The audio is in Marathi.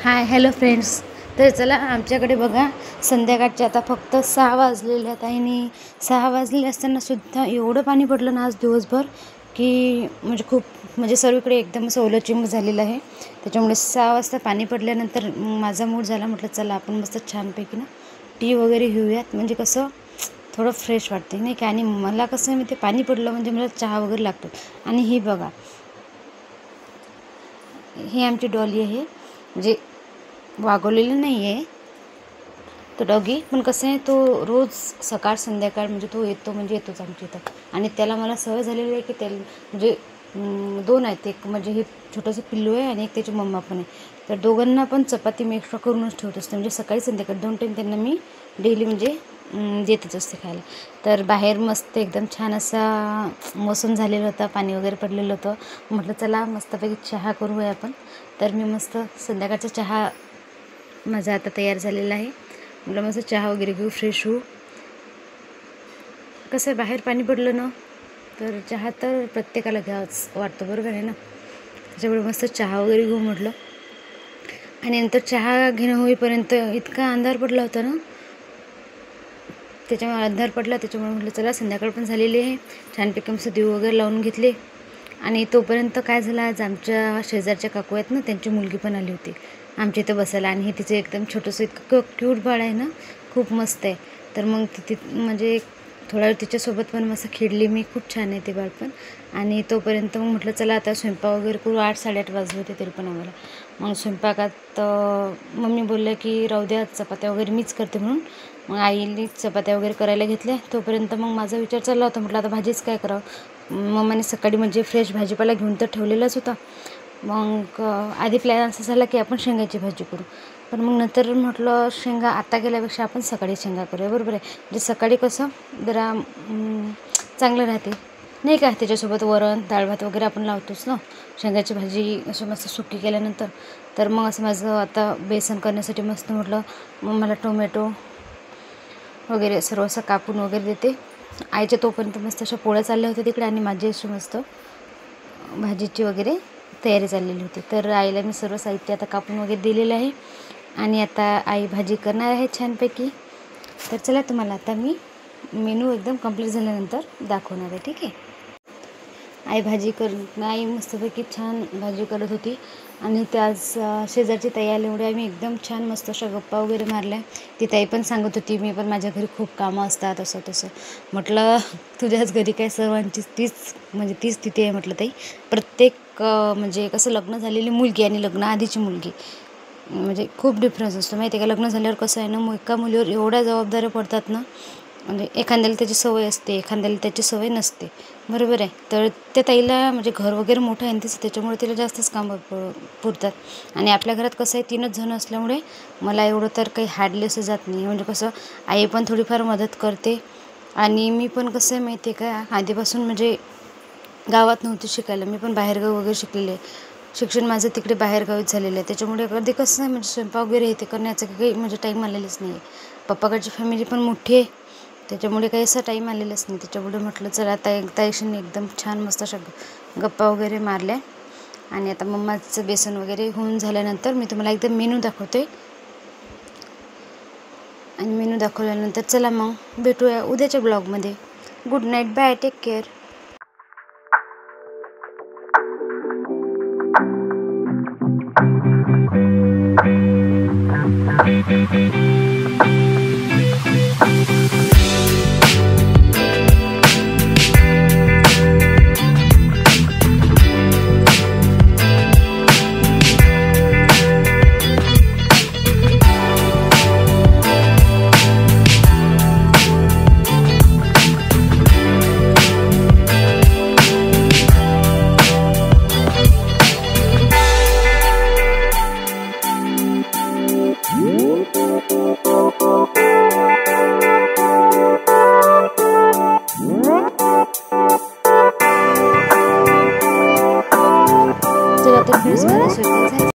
Hi hello friends. तर चला आमच्याकडे बघा संध्याकाळचे आता फक्त 6 वाजलेले आहेत आणि 6 वाजलेले असतानासुद्धा एवढं पाणी पडलं ना आज दिवसभर की खूप सर्वीकडे एकदम असं ओलंचिंब झालेलं आहे. त्याच्यामुळे 6 वाजता पाणी पडल्यानंतर माझा मूड झाला, म्हटलं चला आपण मस्त छानपैकी ना टी वगैरे घेऊयात, म्हणजे कसं थोडं फ्रेश वाटते नाही का. आणि मला कसं ते पाणी पडलं म्हणजे मला चहा वगैरे लागतो. आणि ही बघा, ही आमची डॉली आहे, म्हणजे वागवलेलं नाही आहे तो डॉगी, पण कसं आहे तो रोज सकाळ संध्याकाळ तो येतोच आमच्या इथं. आणि त्याला मला सवय झालेली आहे की त्याला दोन आहेत, एक हे छोटंसं पिल्लू आहे आणि एक त्याची मम्मा पण आहे. तर दोघांना पण चपाती मी एक्स्ट्रा करूनच ठेवत असते, म्हणजे सकाळी संध्याकाळी 2 टाईम त्यांना मी डेली देतच असते खायला. तर बाहेर मस्त एकदम छान असा मोसम झालेला होता, पाणी वगैरे पडलेलं होतं. म्हटलं चला मस्तपैकी चहा करूया आपण. तर मी मस्त संध्याकाळचा चहा माझा आता तयार झालेला आहे. मला मस्त चहा वगैरे घेऊ, फ्रेश होऊ. कसं आहे बाहेर पाणी पडलं ना तर चहा तर प्रत्येकाला घ्यावाच वाटतं, बरोबर आहे ना. त्याच्यामुळे मस्त चहा वगैरे घेऊ म्हटलं. आणि नंतर चहा घेणं होईपर्यंत इतका अंधार पडला होता ना, त्याच्यामुळे अंधार पडला. त्याच्यामुळे म्हटलं चला संध्याकाळ पण झालेली आहे, छानपैकी मस्त दिवे वगैरे लावून घेतले. आणि तोपर्यंत काय झालं, आज आमच्या शेजारच्या काकू आहेत ना, त्यांची मुलगी पण आली होती आमच्या इथं बसायला. आणि हे तिचं एकदम छोटंसं इतकं क्यूट बाळ आहे ना, खूप मस्त आहे. तर मग थोडा वेळ तिच्यासोबत पण मस्त खेळली मी, खूप छान आहे ते बाळ पण. आणि तोपर्यंत मग म्हटलं चला आता स्वयंपाक वगैरे करू. 8-8:30 वाजले होते तरी पण आम्हाला. मग स्वयंपाकात मम्मी बोलल्या की राहू द्या, चपात्या वगैरे मीच करते म्हणून. मग आईने चपात्या वगैरे करायला घेतल्या. तोपर्यंत मग माझा विचार चालला होता, म्हटलं आता भाजीच काय करावं. मम्माने सकाळी फ्रेश भाजीपाला घेऊन तर ठेवलेलाच होता. मग आधी प्लॅन असा झाला की आपण शेंगाची भाजी करू, पण मग नंतर म्हटलं शेंगा आता गेल्यापेक्षा आपण सकाळी शेंगा करूया, बरोबर आहे. म्हणजे सकाळी कसं जरा चांगलं राहते नाही का. त्याच्यासोबत वरण डाळ भात वगैरे आपण लावतोच ना. शेंगाची भाजी अशी मस्त सुकी केल्यानंतर तर मग असं माझं आता बेसन करण्यासाठी मस्त म्हटलं मग मला टोमॅटो वगैरे सर्व असं कापून वगैरे देते. आईच्या तोपर्यंत मस्त अशा पोळ्या चालल्या होत्या तिकडे, आणि माझी अशी मस्त भाजीची वगैरे तयारी चाललेली होती. तर आईला मी सर्व साहित्य आता कापून वगैरे दिलेलं आहे आणि आता आई भाजी करणार आहे छानपैकी. तर चला तुम्हाला आता मी मेनू एकदम कंप्लीट झाल्यानंतर दाखवणार आहे, ठीक आहे. आई मस्तपैकी छान भाजी करत होती. आणि त्याच शेजारची ताई आल्यामुळे आम्ही एकदम छान मस्त अशा गप्पा वगैरे मारल्या. ती ताई पण सांगत होती मी पण माझ्या घरी खूप कामं असतात असं तसं. म्हटलं तुझ्याच घरी काय सर्वांची तीच स्थिती आहे म्हटलं ताई. प्रत्येक कसं लग्न झालेली मुलगी आणि लग्न आधीची मुलगी खूप डिफरन्स असतो माहिती आहे का. लग्न झाल्यावर कसं आहे ना, एका मुलीवर एवढ्या जबाबदाऱ्या पडतात ना, एखाद्याला त्याची सवय असते, एखाद्याला त्याची सवय नसते, बरोबर आहे. तर त्या ताईला घर वगैरे मोठं आहे तिचं, त्याच्यामुळे तिला जास्तच कामं पुरतात. आणि आपल्या घरात कसं आहे 3च जण असल्यामुळे मला एवढं तर काही हार्डली असं जात नाही. कसं आई पण थोडीफार मदत करते. आणि मी पण कसं आहे माहिती आहे का, आधीपासून गावात नव्हती शिकायला, मी पण बाहेरगावी वगैरे शिकलेले आहे. शिक्षण माझं तिकडे बाहेरगावीच झालेलं आहे. त्याच्यामुळे कधी कसं आहे स्वयंपाक वगैरे ते करण्याचं काही टाईम आलेलंच नाही आहे. पप्पाकडची फॅमिली पण मोठी आहे, त्याच्यामुळे काही असा टाईम आलेलाच नाही. त्याच्यामुळे म्हटलं चला ताईशीने एकदम छान मस्त अशा गप्पा वगैरे मारल्या. आणि आता मम्माचं बेसन वगैरे होऊन झाल्यानंतर मी तुम्हाला एकदम मेनू दाखवते. आणि मेनू दाखवल्यानंतर चला मग भेटूया उद्याच्या ब्लॉगमध्ये. Good night, bye, take care.